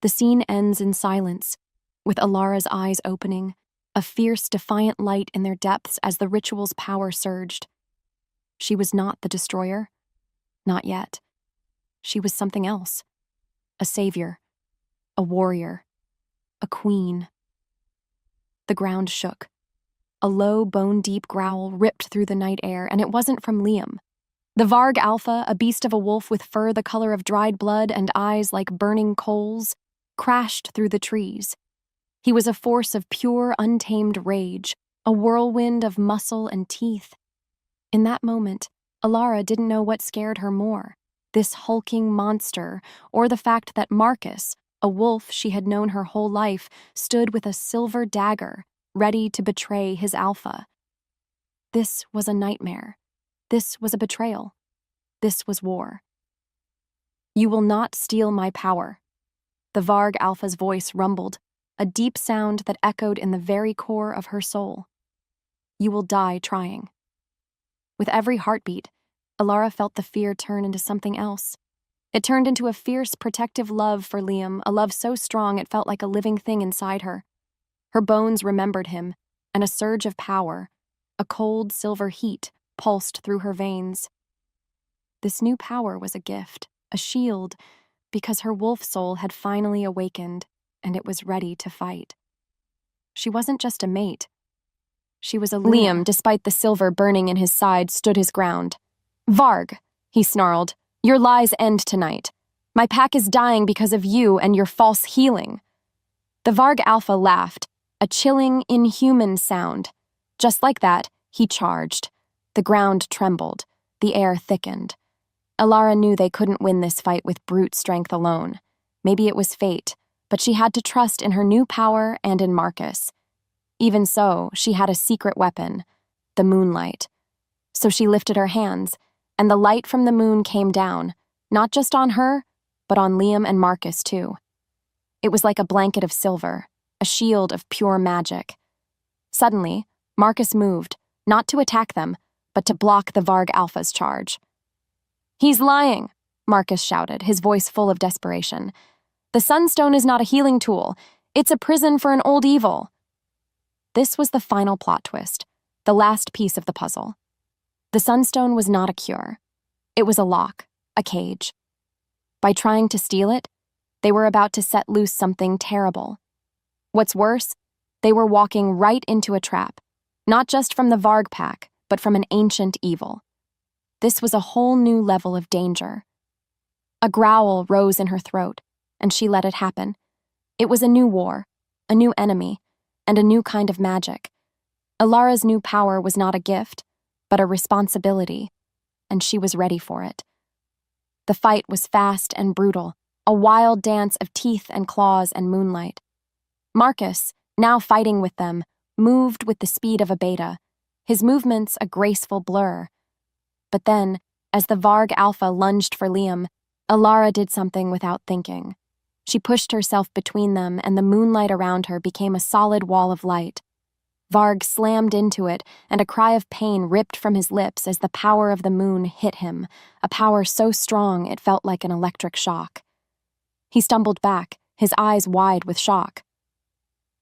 [SPEAKER 1] The scene ends in silence, with Alara's eyes opening, a fierce, defiant light in their depths as the ritual's power surged. She was not the destroyer. Not yet. She was something else. A savior. A warrior. A queen. The ground shook. A low, bone-deep growl ripped through the night air, and it wasn't from Liam. The Varg Alpha, a beast of a wolf with fur the color of dried blood and eyes like burning coals, crashed through the trees. He was a force of pure, untamed rage, a whirlwind of muscle and teeth. In that moment, Alara didn't know what scared her more, this hulking monster, or the fact that Marcus, a wolf she had known her whole life, stood with a silver dagger, ready to betray his alpha. This was a nightmare. This was a betrayal. This was war. "You will not steal my power." The Varg Alpha's voice rumbled, a deep sound that echoed in the very core of her soul. "You will die trying." With every heartbeat, Alara felt the fear turn into something else. It turned into a fierce, protective love for Liam, a love so strong it felt like a living thing inside her. Her bones remembered him, and a surge of power, a cold silver heat, pulsed through her veins. This new power was a gift, a shield, because her wolf soul had finally awakened, and it was ready to fight. She wasn't just a mate. She was a Luna. Liam, despite the silver burning in his side, stood his ground. "Varg," he snarled, "your lies end tonight. My pack is dying because of you and your false healing." The Varg Alpha laughed, a chilling, inhuman sound. Just like that, he charged. The ground trembled. The air thickened. Alara knew they couldn't win this fight with brute strength alone. Maybe it was fate, but she had to trust in her new power and in Marcus. Even so, she had a secret weapon, the moonlight. So she lifted her hands, and the light from the moon came down, not just on her, but on Liam and Marcus too. It was like a blanket of silver, a shield of pure magic. Suddenly, Marcus moved, not to attack them, but to block the Varg Alpha's charge. "He's lying," Marcus shouted, his voice full of desperation. "The Sunstone is not a healing tool. It's a prison for an old evil." This was the final plot twist, the last piece of the puzzle. The Sunstone was not a cure. It was a lock, a cage. By trying to steal it, they were about to set loose something terrible. What's worse, they were walking right into a trap, not just from the Varg pack, but from an ancient evil. This was a whole new level of danger. A growl rose in her throat, and she let it happen. It was a new war, a new enemy, and a new kind of magic. Alara's new power was not a gift, but a responsibility, and she was ready for it. The fight was fast and brutal, a wild dance of teeth and claws and moonlight. Marcus, now fighting with them, moved with the speed of a beta, his movements a graceful blur. But then, as the Varg Alpha lunged for Liam, Alara did something without thinking. She pushed herself between them, and the moonlight around her became a solid wall of light. Varg slammed into it, and a cry of pain ripped from his lips as the power of the moon hit him, a power so strong it felt like an electric shock. He stumbled back, his eyes wide with shock.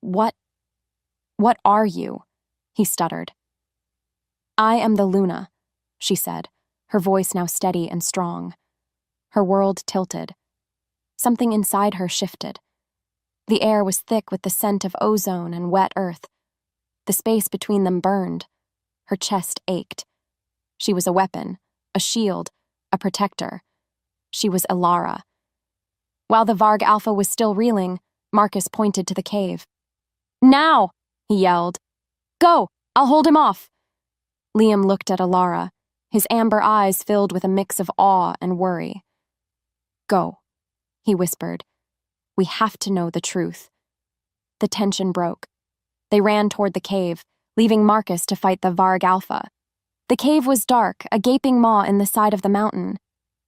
[SPEAKER 1] What are you?" he stuttered. "I am the Luna," she said, her voice now steady and strong. Her world tilted. Something inside her shifted. The air was thick with the scent of ozone and wet earth. The space between them burned. Her chest ached. She was a weapon, a shield, a protector. She was Ilara. While the Varg Alpha was still reeling, Marcus pointed to the cave. "Now!" he yelled. "Go! I'll hold him off!" Liam looked at Ilara, his amber eyes filled with a mix of awe and worry. "Go," he whispered. "We have to know the truth." The tension broke. They ran toward the cave, leaving Marcus to fight the Varg Alpha. The cave was dark, a gaping maw in the side of the mountain.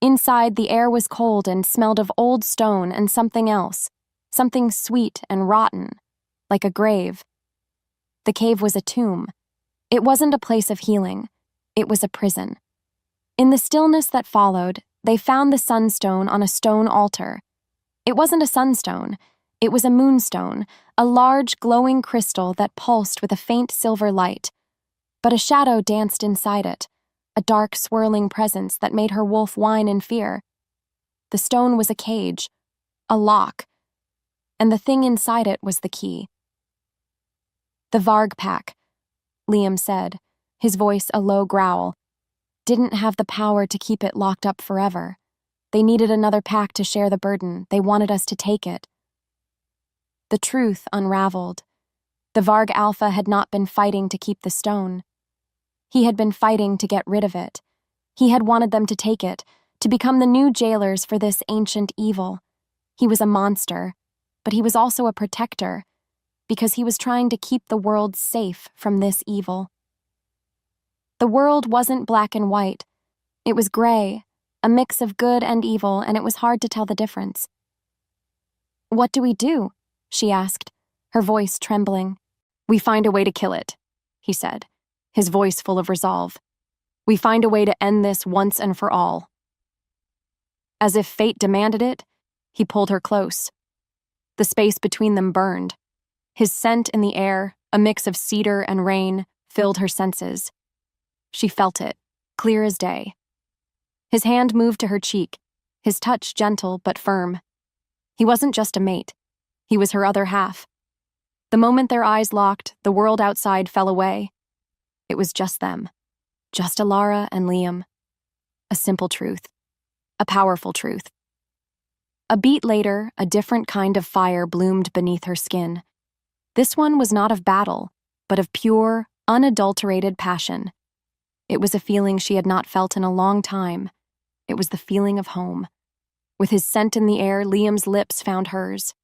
[SPEAKER 1] Inside, the air was cold and smelled of old stone and something else, something sweet and rotten, like a grave. The cave was a tomb. It wasn't a place of healing. It was a prison. In the stillness that followed, they found the sunstone on a stone altar. It wasn't a sunstone. It was a moonstone, a large glowing crystal that pulsed with a faint silver light. But a shadow danced inside it, a dark swirling presence that made her wolf whine in fear. The stone was a cage, a lock, and the thing inside it was the key. The Varg pack, Liam said, his voice a low growl, didn't have the power to keep it locked up forever. They needed another pack to share the burden. They wanted us to take it. The truth unraveled. The Varg Alpha had not been fighting to keep the stone. He had been fighting to get rid of it. He had wanted them to take it, to become the new jailers for this ancient evil. He was a monster, but he was also a protector, because he was trying to keep the world safe from this evil. The world wasn't black and white. It was gray, a mix of good and evil, and it was hard to tell the difference. "What do we do?" she asked, her voice trembling. "We find a way to kill it," he said, his voice full of resolve. "We find a way to end this once and for all." As if fate demanded it, he pulled her close. The space between them burned. His scent in the air, a mix of cedar and rain, filled her senses. She felt it, clear as day. His hand moved to her cheek, his touch gentle but firm. He wasn't just a mate. He was her other half. The moment their eyes locked, the world outside fell away. It was just them. Just Ilara and Liam. A simple truth. A powerful truth. A beat later, a different kind of fire bloomed beneath her skin. This one was not of battle, but of pure, unadulterated passion. It was a feeling she had not felt in a long time. It was the feeling of home. With his scent in the air, Liam's lips found hers.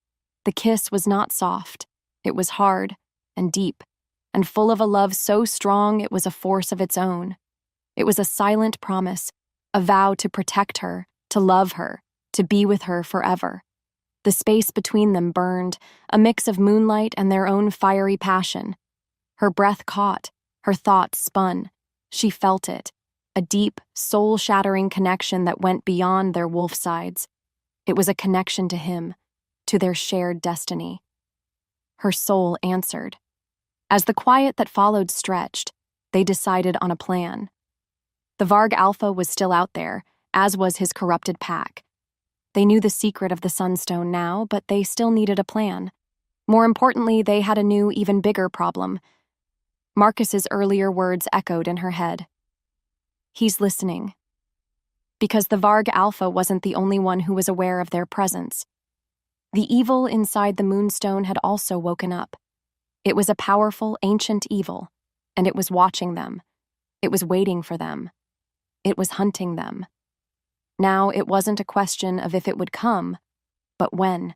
[SPEAKER 1] The kiss was not soft. It was hard and deep, and full of a love so strong it was a force of its own. It was a silent promise, a vow to protect her, to love her, to be with her forever. The space between them burned, a mix of moonlight and their own fiery passion. Her breath caught, her thoughts spun. She felt it, a deep, soul-shattering connection that went beyond their wolf sides. It was a connection to him, to their shared destiny. Her soul answered. As the quiet that followed stretched, they decided on a plan. The Varg Alpha was still out there, as was his corrupted pack. They knew the secret of the Sunstone now, but they still needed a plan. More importantly, they had a new, even bigger problem. Marcus's earlier words echoed in her head. He's listening. Because the Varg Alpha wasn't the only one who was aware of their presence. The evil inside the Moonstone had also woken up. It was a powerful, ancient evil, and it was watching them. It was waiting for them. It was hunting them. Now it wasn't a question of if it would come, but when.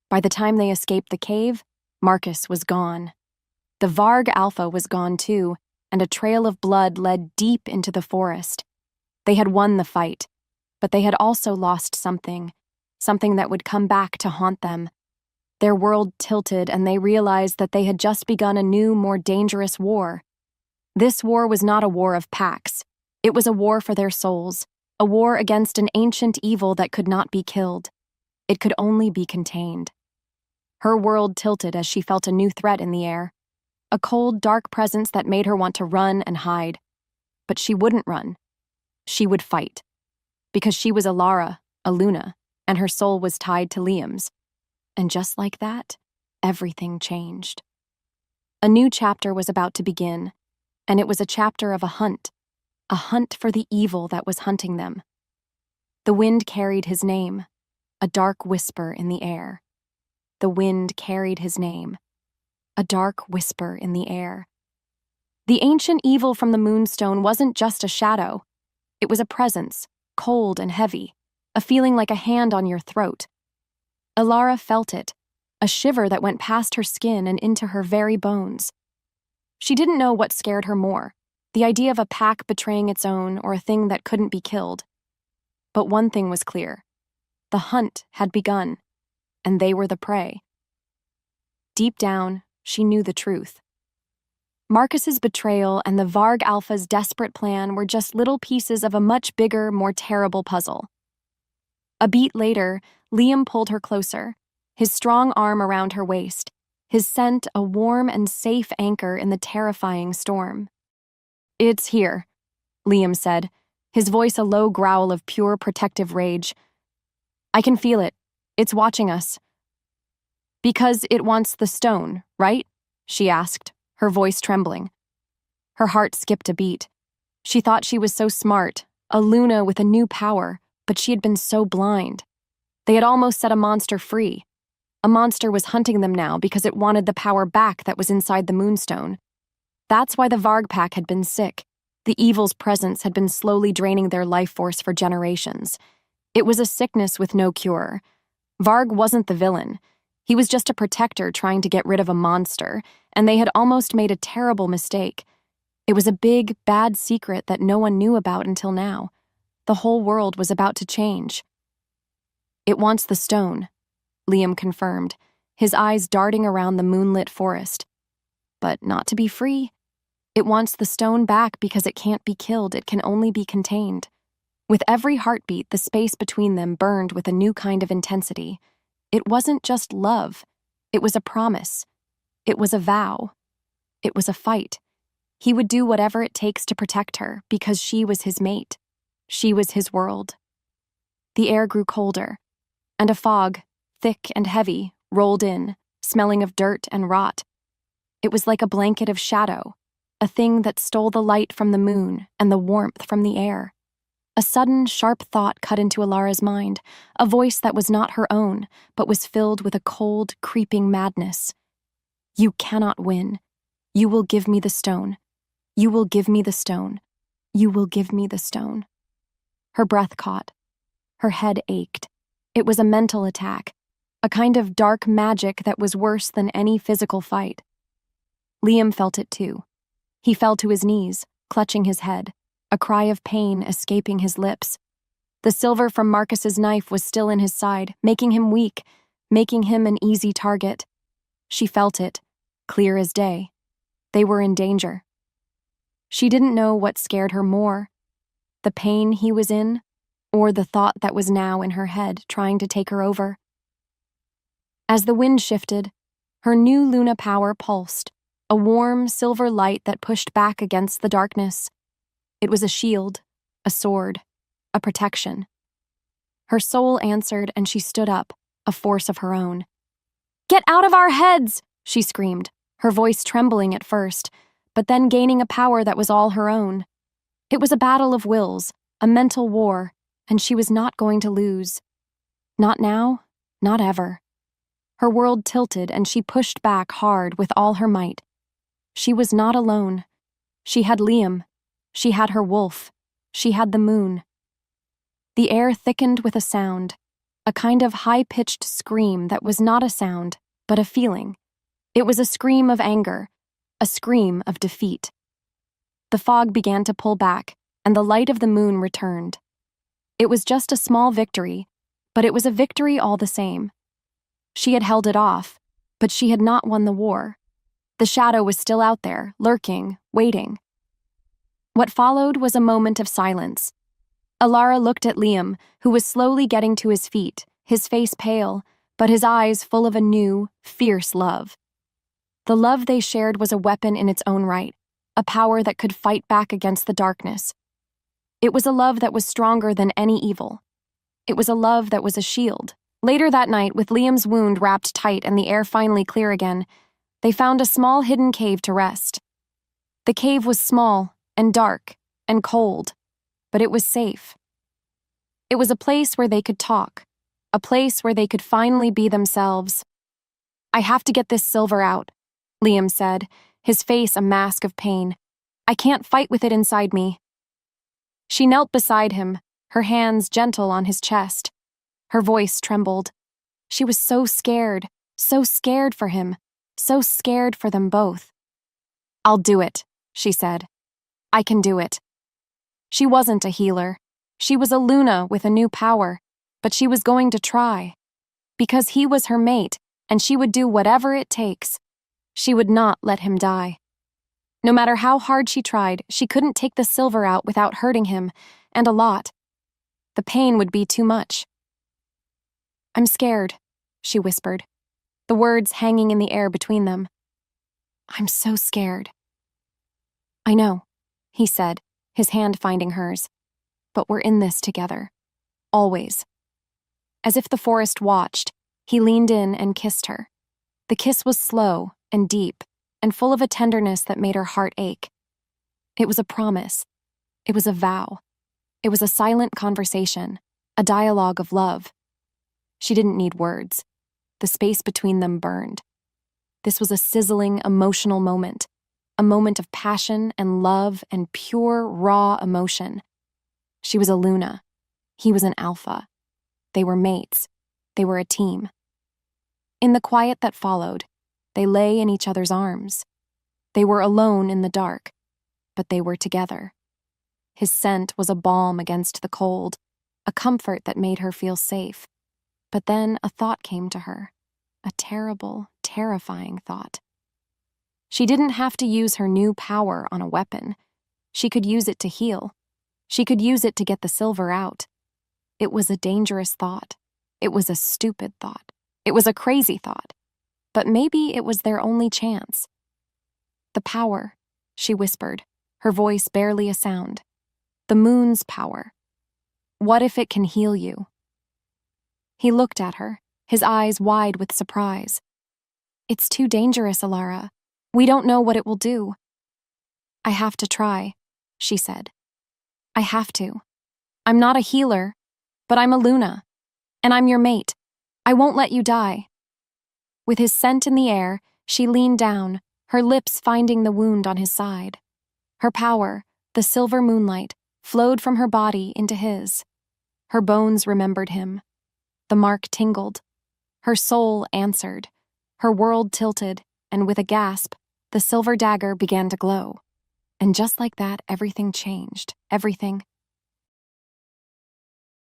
[SPEAKER 1] By the time they escaped the cave, Marcus was gone. The Varg Alpha was gone too, and a trail of blood led deep into the forest. They had won the fight, but they had also lost something that would come back to haunt them. Their world tilted, and they realized that they had just begun a new, more dangerous war. This war was not a war of packs. It was a war for their souls, a war against an ancient evil that could not be killed. It could only be contained. Her world tilted as she felt a new threat in the air, a cold, dark presence that made her want to run and hide. But she wouldn't run. She would fight. Because she was Alara, a Luna, and her soul was tied to Liam's. And just like that, everything changed. A new chapter was about to begin, and it was a chapter of a hunt for the evil that was hunting them. The wind carried his name, a dark whisper in the air. The wind carried his name, a dark whisper in the air. The ancient evil from the moonstone wasn't just a shadow. It was a presence, cold and heavy, a feeling like a hand on your throat. Alara felt it, a shiver that went past her skin and into her very bones. She didn't know what scared her more, the idea of a pack betraying its own or a thing that couldn't be killed. But one thing was clear. The hunt had begun, and they were the prey. Deep down, she knew the truth. Marcus's betrayal and the Varg Alpha's desperate plan were just little pieces of a much bigger, more terrible puzzle. A beat later, Liam pulled her closer, his strong arm around her waist, his scent a warm and safe anchor in the terrifying storm. "It's here," Liam said, his voice a low growl of pure protective rage. "I can feel it. It's watching us." "Because it wants the stone, right?" she asked, her voice trembling. Her heart skipped a beat. She thought she was so smart, a Luna with a new power, but she had been so blind. They had almost set a monster free. A monster was hunting them now because it wanted the power back that was inside the moonstone. That's why the Varg pack had been sick. The evil's presence had been slowly draining their life force for generations. It was a sickness with no cure. Varg wasn't the villain. He was just a protector trying to get rid of a monster, and they had almost made a terrible mistake. It was a big, bad secret that no one knew about until now. The whole world was about to change. "It wants the stone," Liam confirmed, his eyes darting around the moonlit forest. "But not to be free. It wants the stone back because it can't be killed, it can only be contained." With every heartbeat, the space between them burned with a new kind of intensity. It wasn't just love. It was a promise. It was a vow. It was a fight. He would do whatever it takes to protect her because she was his mate. She was his world. The air grew colder, and a fog, thick and heavy, rolled in, smelling of dirt and rot. It was like a blanket of shadow, a thing that stole the light from the moon and the warmth from the air. A sudden, sharp thought cut into Alara's mind, a voice that was not her own, but was filled with a cold, creeping madness. "You cannot win. You will give me the stone. You will give me the stone. You will give me the stone." Her breath caught. Her head ached. It was a mental attack, a kind of dark magic that was worse than any physical fight. Liam felt it too. He fell to his knees, clutching his head, a cry of pain escaping his lips. The silver from Marcus's knife was still in his side, making him weak, making him an easy target. She felt it, clear as day. They were in danger. She didn't know what scared her more, the pain he was in, or the thought that was now in her head trying to take her over. As the wind shifted, her new Luna power pulsed, a warm silver light that pushed back against the darkness. It was a shield, a sword, a protection. Her soul answered and she stood up, a force of her own. "Get out of our heads!" she screamed, her voice trembling at first, but then gaining a power that was all her own. It was a battle of wills, a mental war, and she was not going to lose. Not now, not ever. Her world tilted and she pushed back hard with all her might. She was not alone. She had Liam. She had her wolf. She had the moon. The air thickened with a sound, a kind of high-pitched scream that was not a sound, but a feeling. It was a scream of anger, a scream of defeat. The fog began to pull back, and the light of the moon returned. It was just a small victory, but it was a victory all the same. She had held it off, but she had not won the war. The shadow was still out there, lurking, waiting. What followed was a moment of silence. Alara looked at Liam, who was slowly getting to his feet, his face pale, but his eyes full of a new, fierce love. The love they shared was a weapon in its own right, a power that could fight back against the darkness. It was a love that was stronger than any evil. It was a love that was a shield. Later that night, with Liam's wound wrapped tight and the air finally clear again, they found a small hidden cave to rest. The cave was small and dark and cold, but it was safe. It was a place where they could talk, a place where they could finally be themselves. "I have to get this silver out," Liam said, his face a mask of pain. "I can't fight with it inside me." She knelt beside him, her hands gentle on his chest. Her voice trembled. She was so scared for him, so scared for them both. "I'll do it," she said. "I can do it." She wasn't a healer. She was a Luna with a new power, but she was going to try. Because he was her mate, and she would do whatever it takes. She would not let him die. No matter how hard she tried, she couldn't take the silver out without hurting him, and a lot. The pain would be too much. "I'm scared," she whispered, the words hanging in the air between them. "I'm so scared." "I know," he said, his hand finding hers. "But we're in this together. Always." As if the forest watched, he leaned in and kissed her. The kiss was slow and deep and full of a tenderness that made her heart ache. It was a promise. It was a vow. It was a silent conversation, a dialogue of love. She didn't need words. The space between them burned. This was a sizzling, emotional moment, a moment of passion and love and pure, raw emotion. She was a Luna. He was an Alpha. They were mates. They were a team. In the quiet that followed, they lay in each other's arms. They were alone in the dark, but they were together. His scent was a balm against the cold, a comfort that made her feel safe. But then a thought came to her, a terrible, terrifying thought. She didn't have to use her new power on a weapon. She could use it to heal. She could use it to get the silver out. It was a dangerous thought. It was a stupid thought. It was a crazy thought. But maybe it was their only chance. "The power," she whispered, her voice barely a sound. "The moon's power. What if it can heal you?" He looked at her, his eyes wide with surprise. "It's too dangerous, Alara. We don't know what it will do." "I have to try," she said. "I have to. I'm not a healer, but I'm a Luna, and I'm your mate. I won't let you die." With his scent in the air, she leaned down, her lips finding the wound on his side. Her power, the silver moonlight, flowed from her body into his. Her bones remembered him. The mark tingled. Her soul answered. Her world tilted, and with a gasp, the silver dagger began to glow. And just like that, everything changed. Everything.